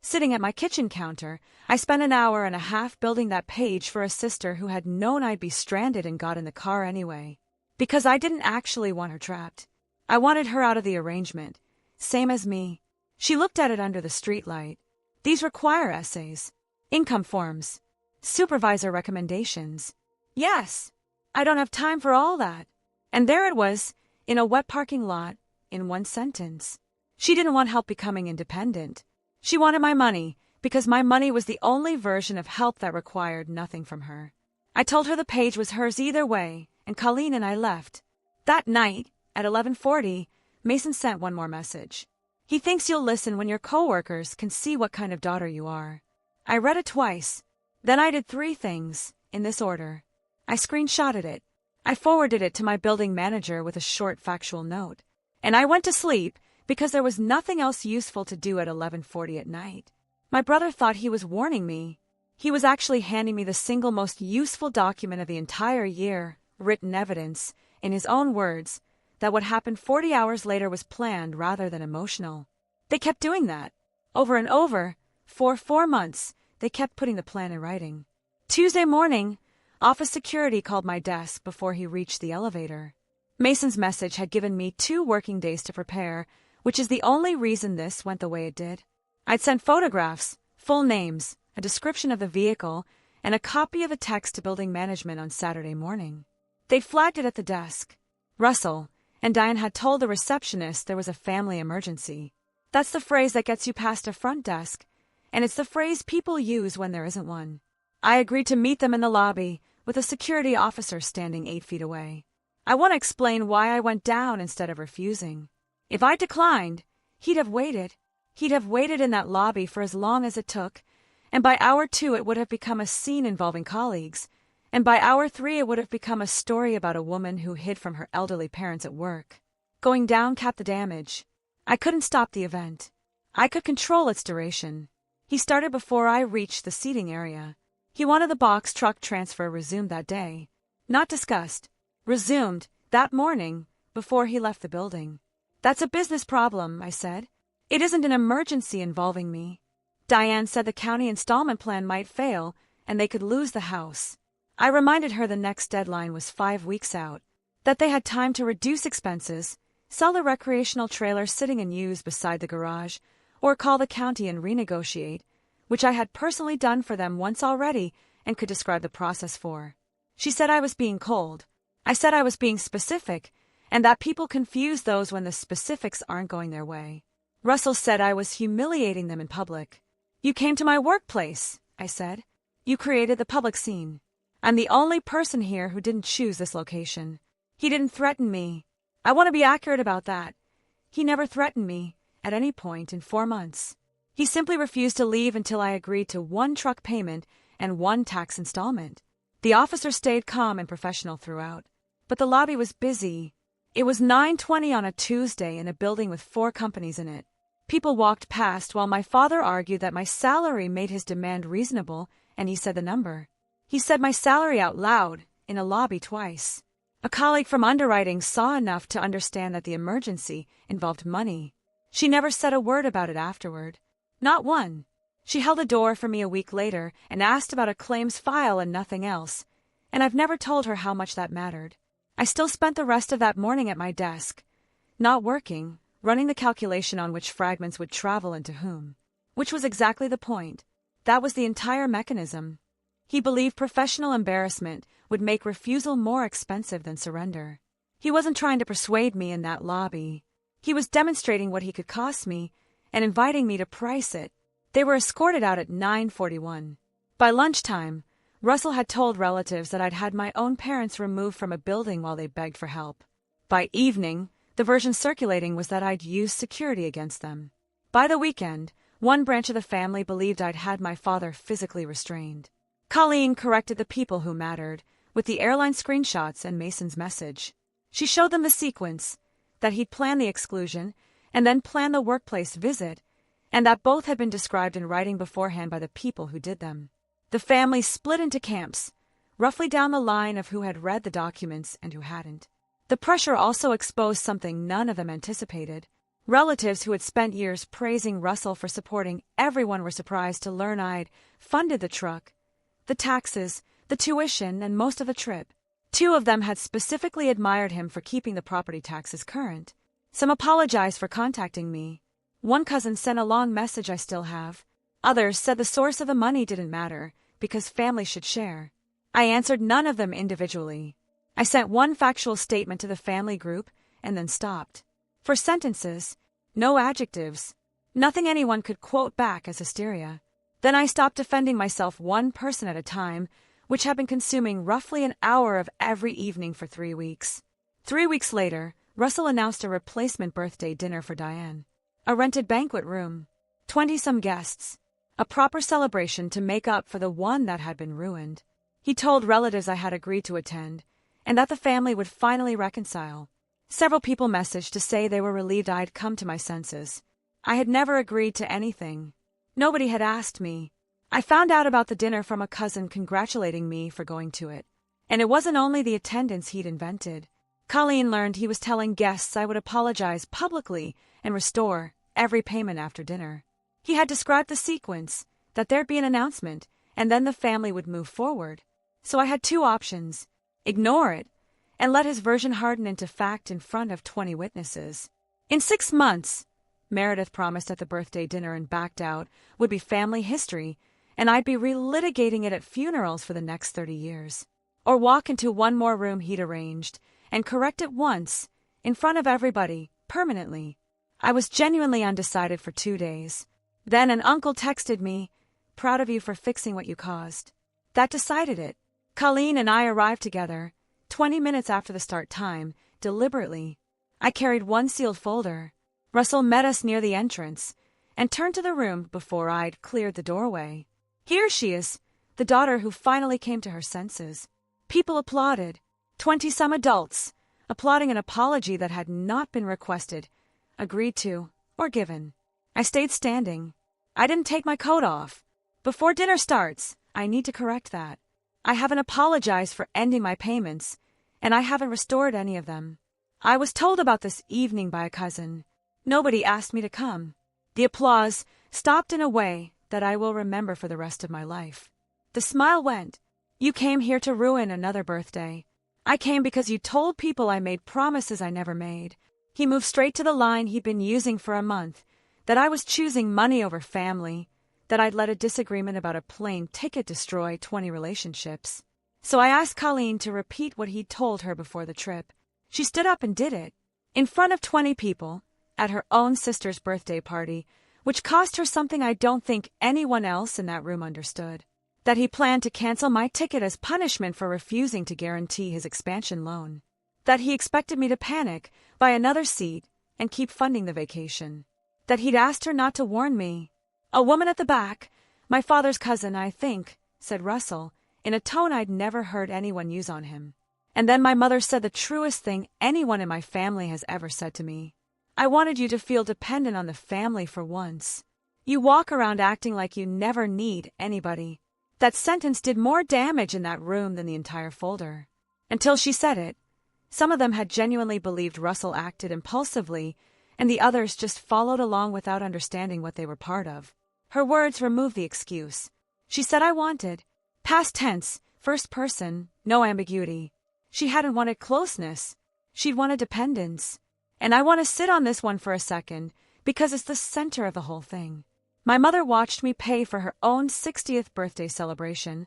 sitting at my kitchen counter, I spent an hour and a half building that page for a sister who had known I'd be stranded and got in the car anyway. Because I didn't actually want her trapped. I wanted her out of the arrangement. Same as me. She looked at it under the streetlight. These require essays, income forms, supervisor recommendations. Yes, I don't have time for all that. And there it was, in a wet parking lot, in 1 sentence. She didn't want help becoming independent. She wanted my money, because my money was the only version of help that required nothing from her. I told her the page was hers either way, and Colleen and I left. That night, at 11:40, Mason sent one more message. He thinks you'll listen when your coworkers can see what kind of daughter you are. I read it twice. Then I did 3 things, in this order. I screenshotted it. I forwarded it to my building manager with a short factual note. And I went to sleep because there was nothing else useful to do at 11:40 at night. My brother thought he was warning me. He was actually handing me the single most useful document of the entire year, written evidence, in his own words, that what happened 40 hours later was planned rather than emotional. They kept doing that. Over and over, for 4 months, they kept putting the plan in writing. Tuesday morning, office security called my desk before he reached the elevator. Mason's message had given me 2 working days to prepare, which is the only reason this went the way it did. I'd sent photographs, full names, a description of the vehicle, and a copy of a text to building management on Saturday morning. They'd flagged it at the desk. Russell and Diane had told the receptionist there was a family emergency. That's the phrase that gets you past a front desk, and it's the phrase people use when there isn't one. I agreed to meet them in the lobby, with a security officer standing 8 feet away. I want to explain why I went down instead of refusing. If I declined, he'd have waited. He'd have waited in that lobby for as long as it took, and by hour 2 it would have become a scene involving colleagues, and by hour 3 it would have become a story about a woman who hid from her elderly parents at work. Going down capped the damage. I couldn't stop the event. I could control its duration. He started before I reached the seating area. He wanted the box truck transfer resumed that day. Not discussed. Resumed, that morning, before he left the building. That's a business problem, I said. It isn't an emergency involving me. Diane said the county installment plan might fail, and they could lose the house. I reminded her the next deadline was 5 weeks out, that they had time to reduce expenses, sell the recreational trailer sitting unused beside the garage, or call the county and renegotiate, which I had personally done for them once already and could describe the process for. She said I was being cold. I said I was being specific, and that people confuse those when the specifics aren't going their way. Russell said I was humiliating them in public. You came to my workplace, I said. You created the public scene. I'm the only person here who didn't choose this location. He didn't threaten me. I want to be accurate about that. He never threatened me, at any point in 4 months. He simply refused to leave until I agreed to 1 truck payment and 1 tax installment. The officer stayed calm and professional throughout, but the lobby was busy. It was 9:20 on a Tuesday in a building with 4 companies in it. People walked past while my father argued that my salary made his demand reasonable, and he said the number. He said my salary out loud, in a lobby twice. A colleague from underwriting saw enough to understand that the emergency involved money. She never said a word about it afterward. Not one. She held a door for me a week later and asked about a claims file and nothing else, and I've never told her how much that mattered. I still spent the rest of that morning at my desk, not working, running the calculation on which fragments would travel and to whom. Which was exactly the point. That was the entire mechanism. He believed professional embarrassment would make refusal more expensive than surrender. He wasn't trying to persuade me in that lobby. He was demonstrating what he could cost me and inviting me to price it. They were escorted out at 9:41. By lunchtime, Russell had told relatives that I'd had my own parents removed from a building while they begged for help. By evening, the version circulating was that I'd used security against them. By the weekend, one branch of the family believed I'd had my father physically restrained. Colleen corrected the people who mattered, with the airline screenshots and Mason's message. She showed them the sequence, that he'd planned the exclusion, and then planned the workplace visit, and that both had been described in writing beforehand by the people who did them. The family split into camps, roughly down the line of who had read the documents and who hadn't. The pressure also exposed something none of them anticipated. Relatives who had spent years praising Russell for supporting everyone were surprised to learn I'd funded the truck, the taxes, the tuition, and most of the trip. 2 of them had specifically admired him for keeping the property taxes current. Some apologized for contacting me. One cousin sent a long message I still have. Others said the source of the money didn't matter, because family should share. I answered none of them individually. I sent one factual statement to the family group and then stopped. For sentences, no adjectives, nothing anyone could quote back as hysteria. Then I stopped defending myself one person at a time, which had been consuming roughly an hour of every evening for 3 weeks. 3 weeks later, Russell announced a replacement birthday dinner for Diane. A rented banquet room, 20-some guests, a proper celebration to make up for the one that had been ruined. He told relatives I had agreed to attend, and that the family would finally reconcile. Several people messaged to say they were relieved I'd come to my senses. I had never agreed to anything. Nobody had asked me. I found out about the dinner from a cousin congratulating me for going to it. And it wasn't only the attendance he'd invented. Colleen learned he was telling guests I would apologize publicly and restore every payment after dinner. He had described the sequence, that there'd be an announcement, and then the family would move forward. So I had 2 options: ignore it, and let his version harden into fact in front of 20 witnesses. In 6 months, Meredith promised at the birthday dinner and backed out, would be family history, and I'd be relitigating it at funerals for the next 30 years. Or walk into one more room he'd arranged, and correct it once, in front of everybody, permanently. I was genuinely undecided for 2 days. Then an uncle texted me, "Proud of you for fixing what you caused." That decided it. Colleen and I arrived together, 20 minutes after the start time, deliberately. I carried one sealed folder. Russell met us near the entrance and turned to the room before I'd cleared the doorway. Here she is, the daughter who finally came to her senses. People applauded, 20-some adults, applauding an apology that had not been requested, agreed to, or given. I stayed standing. I didn't take my coat off. Before dinner starts, I need to correct that. I haven't apologized for ending my payments, and I haven't restored any of them. I was told about this evening by a cousin. Nobody asked me to come. The applause stopped in a way that I will remember for the rest of my life. The smile went. You came here to ruin another birthday. I came because you told people I made promises I never made. He moved straight to the line he'd been using for a month, that I was choosing money over family, that I'd let a disagreement about a plane ticket destroy 20 relationships. So I asked Colleen to repeat what he'd told her before the trip. She stood up and did it, in front of 20 people, at her own sister's birthday party, which cost her something I don't think anyone else in that room understood. That he planned to cancel my ticket as punishment for refusing to guarantee his expansion loan. That he expected me to panic, buy another seat, and keep funding the vacation. That he'd asked her not to warn me. A woman at the back, my father's cousin, I think, said Russell, in a tone I'd never heard anyone use on him. And then my mother said the truest thing anyone in my family has ever said to me. I wanted you to feel dependent on the family for once. You walk around acting like you never need anybody. That sentence did more damage in that room than the entire folder. Until she said it, some of them had genuinely believed Russell acted impulsively, and the others just followed along without understanding what they were part of. Her words removed the excuse. She said I wanted, past tense, first person, no ambiguity. She hadn't wanted closeness. She'd wanted dependence. And I want to sit on this one for a second, because it's the center of the whole thing. My mother watched me pay for her own 60th birthday celebration,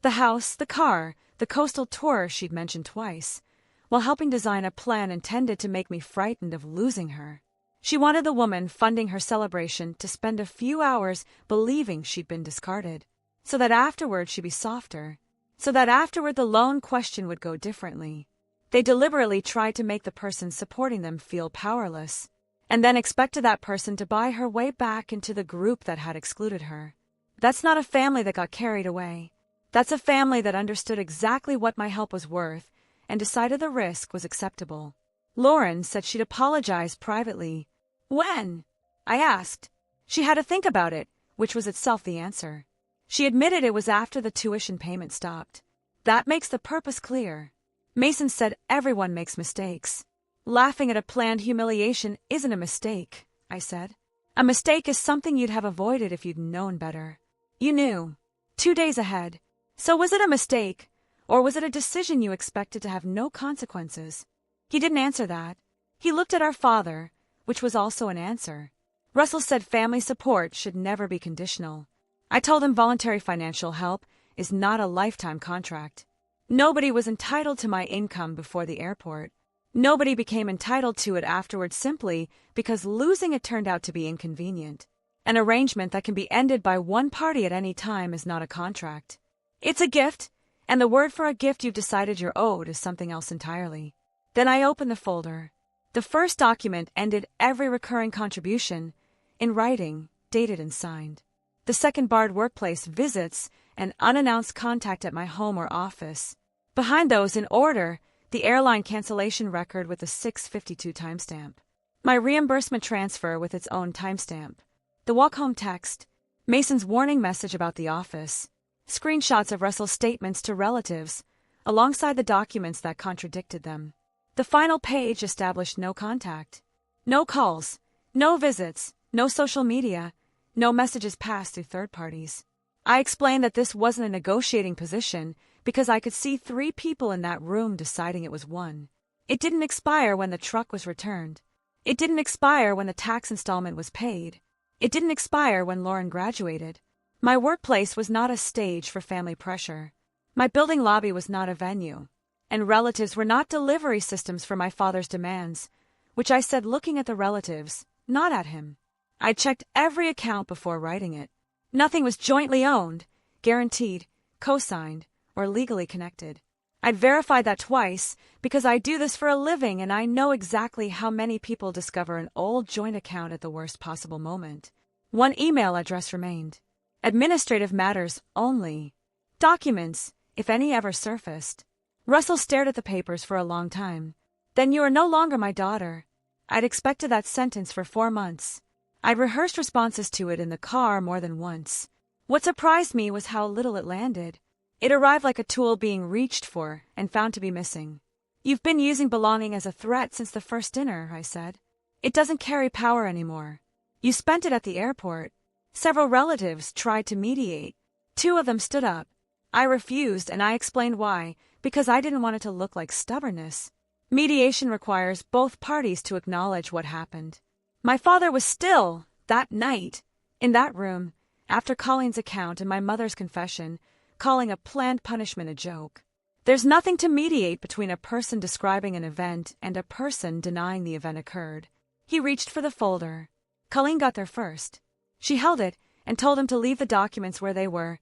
the house, the car, the coastal tour she'd mentioned twice, while helping design a plan intended to make me frightened of losing her. She wanted the woman funding her celebration to spend a few hours believing she'd been discarded, so that afterward she'd be softer, so that afterward the loan question would go differently. They deliberately tried to make the person supporting them feel powerless, and then expected that person to buy her way back into the group that had excluded her. That's not a family that got carried away. That's a family that understood exactly what my help was worth and decided the risk was acceptable. Lauren said she'd apologize privately. When? I asked. She had to think about it, which was itself the answer. She admitted it was after the tuition payment stopped. That makes the purpose clear. Mason said everyone makes mistakes. Laughing at a planned humiliation isn't a mistake, I said. A mistake is something you'd have avoided if you'd known better. You knew. 2 days ahead. So was it a mistake, or was it a decision you expected to have no consequences? He didn't answer that. He looked at our father, which was also an answer. Russell said family support should never be conditional. I told him voluntary financial help is not a lifetime contract. Nobody was entitled to my income before the airport. Nobody became entitled to it afterwards simply because losing it turned out to be inconvenient. An arrangement that can be ended by one party at any time is not a contract. It's a gift, and the word for a gift you've decided you're owed is something else entirely. Then I opened the folder. The first document ended every recurring contribution, in writing, dated and signed. The second barred workplace visits and unannounced contact at my home or office. Behind those, in order, the airline cancellation record with the 6:52 timestamp. My reimbursement transfer with its own timestamp. The walk-home text. Mason's warning message about the office. Screenshots of Russell's statements to relatives, alongside the documents that contradicted them. The final page established no contact. No calls, no visits, no social media, no messages passed through third parties. I explained that this wasn't a negotiating position because I could see 3 people in that room deciding it was one. It didn't expire when the truck was returned. It didn't expire when the tax installment was paid. It didn't expire when Lauren graduated. My workplace was not a stage for family pressure. My building lobby was not a venue. And relatives were not delivery systems for my father's demands, which I said looking at the relatives, not at him. I checked every account before writing it. Nothing was jointly owned, guaranteed, co-signed, or legally connected. I'd verified that twice because I do this for a living and I know exactly how many people discover an old joint account at the worst possible moment. One email address remained. Administrative matters only. Documents, if any ever surfaced. Russell stared at the papers for a long time. Then you are no longer my daughter. I'd expected that sentence for 4 months. I'd rehearsed responses to it in the car more than once. What surprised me was how little it landed. It arrived like a tool being reached for and found to be missing. You've been using belonging as a threat since the first dinner, I said. It doesn't carry power anymore. You spent it at the airport. Several relatives tried to mediate. 2 of them stood up. I refused and I explained why, because I didn't want it to look like stubbornness. Mediation requires both parties to acknowledge what happened. My father was still, that night, in that room, after Colleen's account and my mother's confession, calling a planned punishment a joke. There's nothing to mediate between a person describing an event and a person denying the event occurred. He reached for the folder. Colleen got there first. She held it and told him to leave the documents where they were,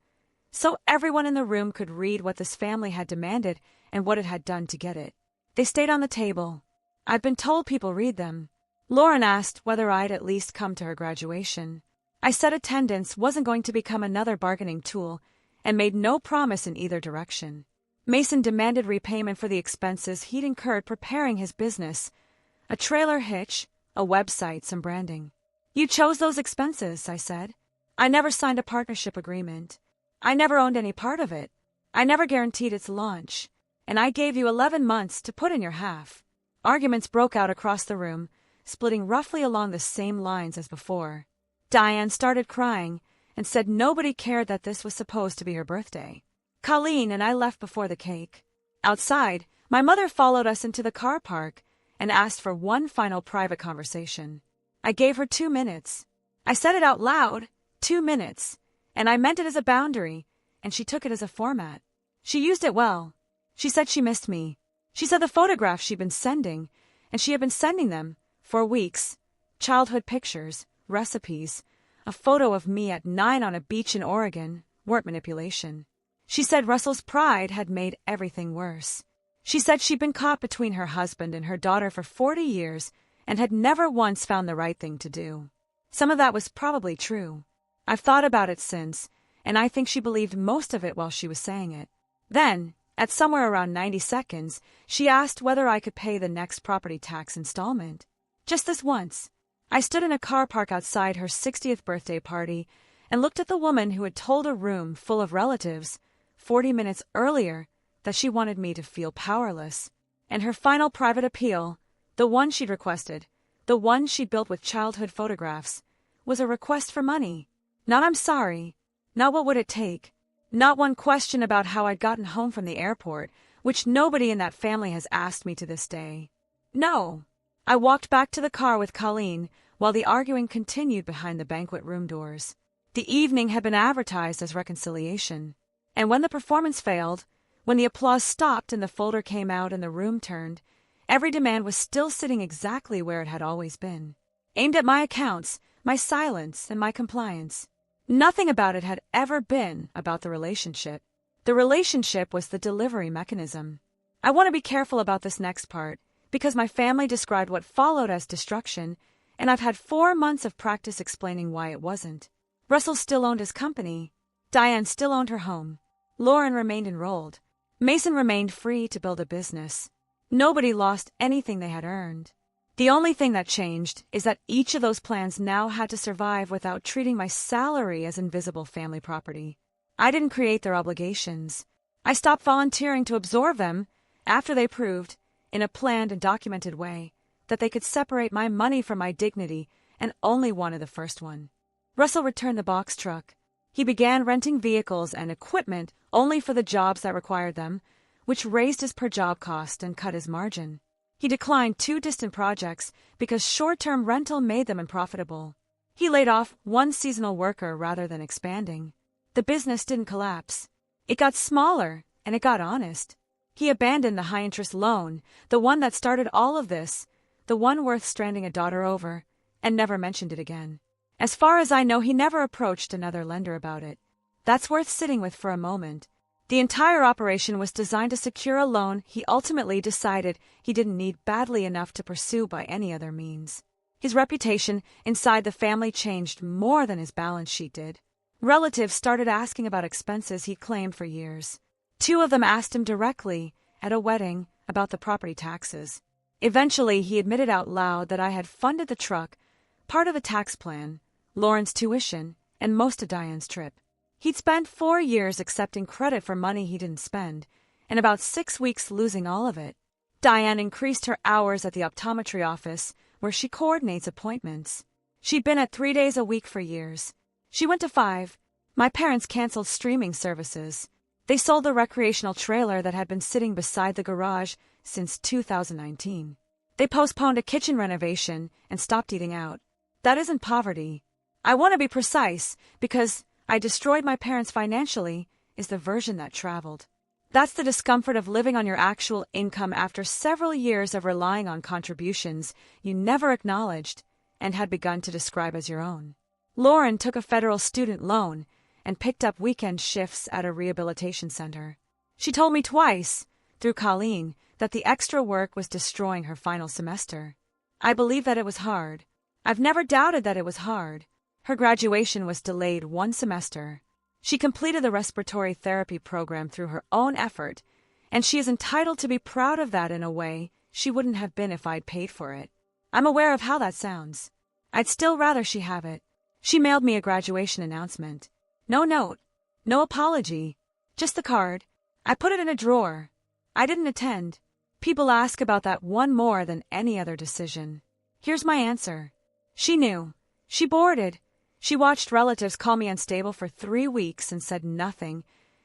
so everyone in the room could read what this family had demanded and what it had done to get it. They stayed on the table. I'd been told people read them. Lauren asked whether I'd at least come to her graduation. I said attendance wasn't going to become another bargaining tool and made no promise in either direction. Mason demanded repayment for the expenses he'd incurred preparing his business, a trailer hitch, a website, some branding. You chose those expenses, I said. I never signed a partnership agreement. I never owned any part of it. I never guaranteed its launch. And I gave you 11 months to put in your half. Arguments broke out across the room, splitting roughly along the same lines as before. Diane started crying and said nobody cared that this was supposed to be her birthday. Colleen and I left before the cake. Outside, my mother followed us into the car park and asked for one final private conversation. I gave her 2 minutes. I said it out loud, 2 minutes, and I meant it as a boundary, and she took it as a format. She used it well. She said she missed me. She said the photographs she'd been sending, and she had been sending them, for weeks. Childhood pictures, recipes, a photo of me at 9 on a beach in Oregon, weren't manipulation. She said Russell's pride had made everything worse. She said she'd been caught between her husband and her daughter for 40 years and had never once found the right thing to do. Some of that was probably true. I've thought about it since, and I think she believed most of it while she was saying it. Then, at somewhere around 90 seconds, she asked whether I could pay the next property tax installment. Just this once. I stood in a car park outside her 60th birthday party and looked at the woman who had told a room full of relatives 40 minutes earlier that she wanted me to feel powerless. And her final private appeal, the one she'd requested, the one she'd built with childhood photographs, was a request for money. Not I'm sorry, not what would it take, not one question about how I'd gotten home from the airport, which nobody in that family has asked me to this day. No. I walked back to the car with Colleen while the arguing continued behind the banquet room doors. The evening had been advertised as reconciliation. And when the performance failed, when the applause stopped and the folder came out and the room turned, every demand was still sitting exactly where it had always been, aimed at my accounts, my silence, and my compliance. Nothing about it had ever been about the relationship. The relationship was the delivery mechanism. I want to be careful about this next part, because my family described what followed as destruction, and I've had 4 months of practice explaining why it wasn't. Russell still owned his company. Diane still owned her home. Lauren remained enrolled. Mason remained free to build a business. Nobody lost anything they had earned. The only thing that changed is that each of those plans now had to survive without treating my salary as invisible family property. I didn't create their obligations. I stopped volunteering to absorb them after they proved, in a planned and documented way, that they could separate my money from my dignity and only wanted the first one. Russell returned the box truck. He began renting vehicles and equipment only for the jobs that required them, which raised his per-job cost and cut his margin. He declined 2 distant projects because short-term rental made them unprofitable. He laid off 1 seasonal worker rather than expanding. The business didn't collapse. It got smaller, and it got honest. He abandoned the high-interest loan, the one that started all of this, the one worth stranding a daughter over, and never mentioned it again. As far as I know, he never approached another lender about it. That's worth sitting with for a moment. The entire operation was designed to secure a loan he ultimately decided he didn't need badly enough to pursue by any other means. His reputation inside the family changed more than his balance sheet did. Relatives started asking about expenses he claimed for years. 2 of them asked him directly at a wedding about the property taxes. Eventually, he admitted out loud that I had funded the truck, part of a tax plan, Lauren's tuition, and most of Diane's trip. He'd spent 4 years accepting credit for money he didn't spend, and about 6 weeks losing all of it. Diane increased her hours at the optometry office, where she coordinates appointments. She'd been at 3 days a week for years. She went to 5. My parents canceled streaming services. They sold the recreational trailer that had been sitting beside the garage since 2019. They postponed a kitchen renovation and stopped eating out. That isn't poverty. I want to be precise, because I destroyed my parents financially is the version that traveled. That's the discomfort of living on your actual income after several years of relying on contributions you never acknowledged and had begun to describe as your own. Lauren took a federal student loan and picked up weekend shifts at a rehabilitation center. She told me twice, through Colleen, that the extra work was destroying her final semester. I believe that it was hard. I've never doubted that it was hard. Her graduation was delayed 1 semester. She completed the respiratory therapy program through her own effort, and she is entitled to be proud of that in a way she wouldn't have been if I'd paid for it. I'm aware of how that sounds. I'd still rather she have it. She mailed me a graduation announcement. No note, no apology, just the card. I put it in a drawer. I didn't attend. People ask about that one more than any other decision. Here's my answer. She knew. She boarded. She watched relatives call me unstable for 3 weeks and said nothing,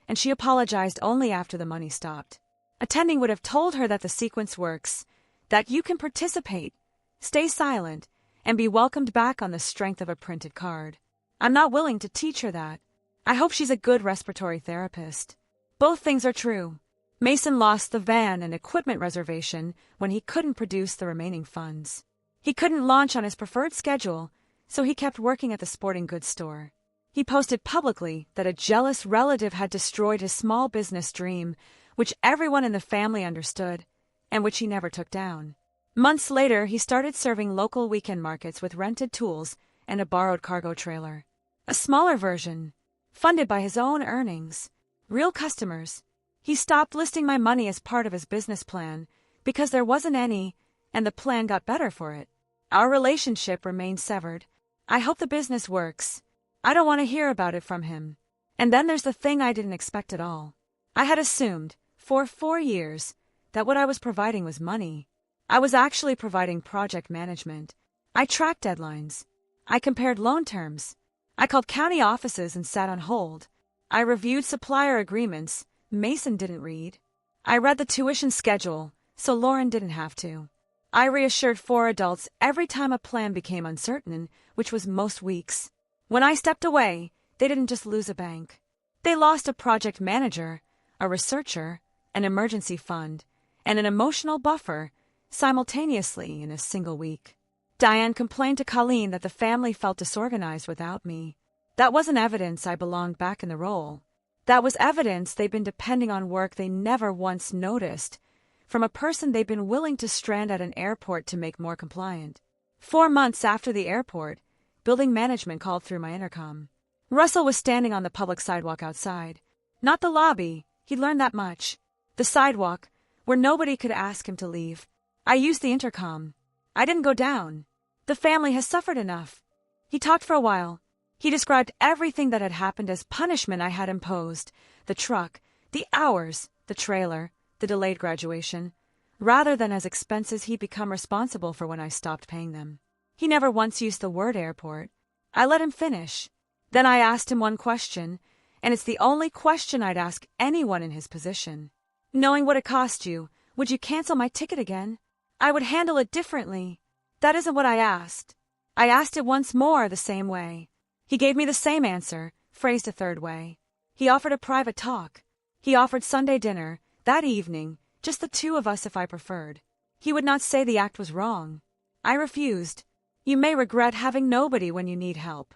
and she apologized only after the money stopped. Attending would have told her that the sequence works, that you can participate, stay silent, and be welcomed back on the strength of a printed card. I'm not willing to teach her that. I hope she's a good respiratory therapist. Both things are true. Mason lost the van and equipment reservation when he couldn't produce the remaining funds. He couldn't launch on his preferred schedule, so he kept working at the sporting goods store. He posted publicly that a jealous relative had destroyed his small business dream, which everyone in the family understood, and which he never took down. Months later, he started serving local weekend markets with rented tools and a borrowed cargo trailer. A smaller version, funded by his own earnings. Real customers. He stopped listing my money as part of his business plan because there wasn't any, and the plan got better for it. Our relationship remained severed. I hope the business works. I don't want to hear about it from him. And then there's the thing I didn't expect at all. I had assumed, for 4 years, that what I was providing was money. I was actually providing project management. I tracked deadlines. I compared loan terms. I called county offices and sat on hold. I reviewed supplier agreements Mason didn't read. I read the tuition schedule, so Lauren didn't have to. I reassured 4 adults every time a plan became uncertain, which was most weeks. When I stepped away, they didn't just lose a bank. They lost a project manager, a researcher, an emergency fund, and an emotional buffer simultaneously in a single week. Diane complained to Colleen that the family felt disorganized without me. That wasn't evidence I belonged back in the role. That was evidence they'd been depending on work they never once noticed, from a person they'd been willing to strand at an airport to make more compliant. 4 months after the airport, building management called through my intercom. Russell was standing on the public sidewalk outside. Not the lobby, he'd learned that much. The sidewalk, where nobody could ask him to leave. I used the intercom. I didn't go down. The family has suffered enough. He talked for a while. He described everything that had happened as punishment I had imposed. The truck, the hours, the trailer, the delayed graduation, rather than as expenses he'd become responsible for when I stopped paying them. He never once used the word airport. I let him finish. Then I asked him one question, and it's the only question I'd ask anyone in his position. Knowing what it cost you, would you cancel my ticket again? I would handle it differently. That isn't what I asked. I asked it once more the same way. He gave me the same answer, phrased a third way. He offered a private talk. He offered Sunday dinner, that evening, just the 2 of us if I preferred. He would not say the act was wrong. I refused. You may regret having nobody when you need help.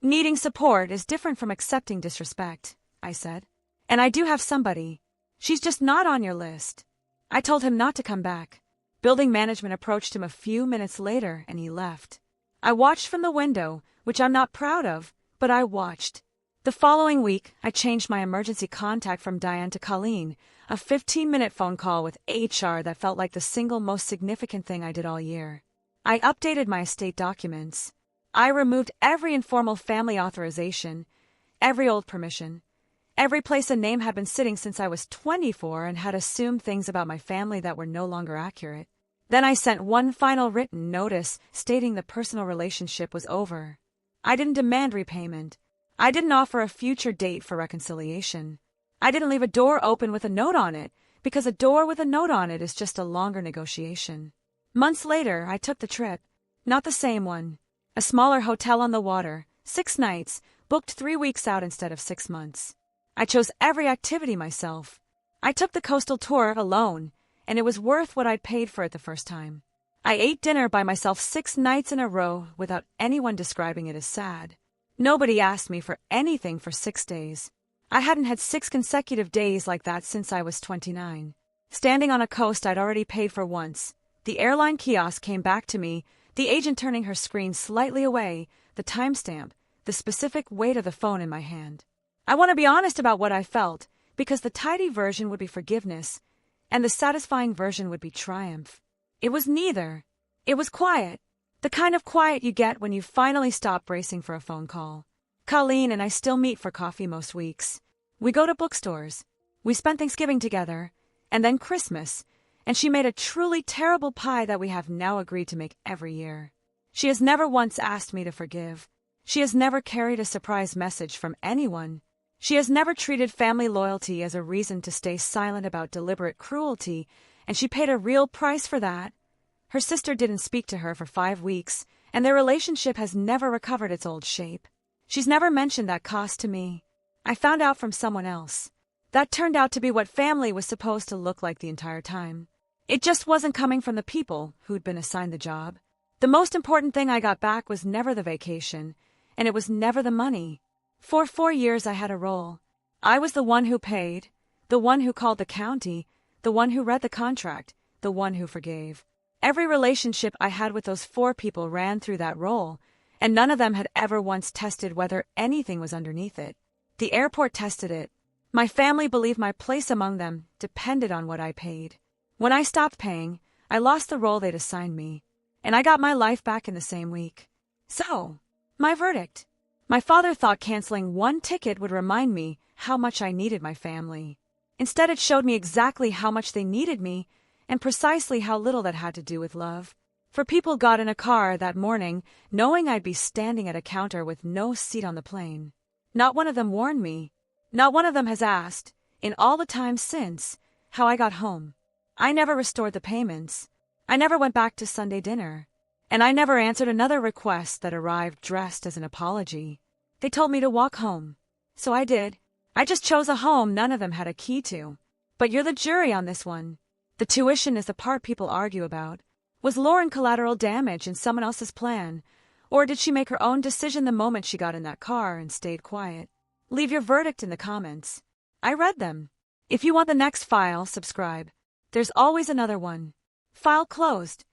Needing support is different from accepting disrespect, I said. And I do have somebody. She's just not on your list. I told him not to come back. Building management approached him a few minutes later and he left. I watched from the window, which I'm not proud of, but I watched. The following week, I changed my emergency contact from Diane to Colleen, a 15-minute phone call with HR that felt like the single most significant thing I did all year. I updated my estate documents. I removed every informal family authorization, every old permission, every place a name had been sitting since I was 24 and had assumed things about my family that were no longer accurate. Then I sent one final written notice stating the personal relationship was over. I didn't demand repayment. I didn't offer a future date for reconciliation. I didn't leave a door open with a note on it, because a door with a note on it is just a longer negotiation. Months later, I took the trip. Not the same one. A smaller hotel on the water, 6 nights, booked 3 weeks out instead of 6 months. I chose every activity myself. I took the coastal tour alone, and it was worth what I'd paid for it the first time. I ate dinner by myself 6 nights in a row without anyone describing it as sad. Nobody asked me for anything for 6 days. I hadn't had 6 consecutive days like that since I was 29. Standing on a coast I'd already paid for once. The airline kiosk came back to me, the agent turning her screen slightly away, the timestamp, the specific weight of the phone in my hand. I want to be honest about what I felt, because the tidy version would be forgiveness, and the satisfying version would be triumph. It was neither. It was quiet. The kind of quiet you get when you finally stop bracing for a phone call. Colleen and I still meet for coffee most weeks. We go to bookstores. We spent Thanksgiving together, and then Christmas, and she made a truly terrible pie that we have now agreed to make every year. She has never once asked me to forgive. She has never carried a surprise message from anyone. She has never treated family loyalty as a reason to stay silent about deliberate cruelty, and she paid a real price for that. Her sister didn't speak to her for 5 weeks, and their relationship has never recovered its old shape. She's never mentioned that cost to me. I found out from someone else. That turned out to be what family was supposed to look like the entire time. It just wasn't coming from the people who'd been assigned the job. The most important thing I got back was never the vacation, and it was never the money. For 4 years I had a role. I was the one who paid, the one who called the county, the one who read the contract, the one who forgave. Every relationship I had with those 4 people ran through that role, and none of them had ever once tested whether anything was underneath it. The airport tested it. My family believed my place among them depended on what I paid. When I stopped paying, I lost the role they'd assigned me, and I got my life back in the same week. So, my verdict. My father thought canceling 1 ticket would remind me how much I needed my family. Instead, it showed me exactly how much they needed me, and precisely how little that had to do with love. For people got in a car that morning knowing I'd be standing at a counter with no seat on the plane. Not one of them warned me. Not one of them has asked, in all the time since, how I got home. I never restored the payments. I never went back to Sunday dinner. And I never answered another request that arrived dressed as an apology. They told me to walk home. So I did. I just chose a home none of them had a key to. But you're the jury on this one. The tuition is the part people argue about. Was Lauren collateral damage in someone else's plan? Or did she make her own decision the moment she got in that car and stayed quiet? Leave your verdict in the comments. I read them. If you want the next file, subscribe. There's always another one. File closed.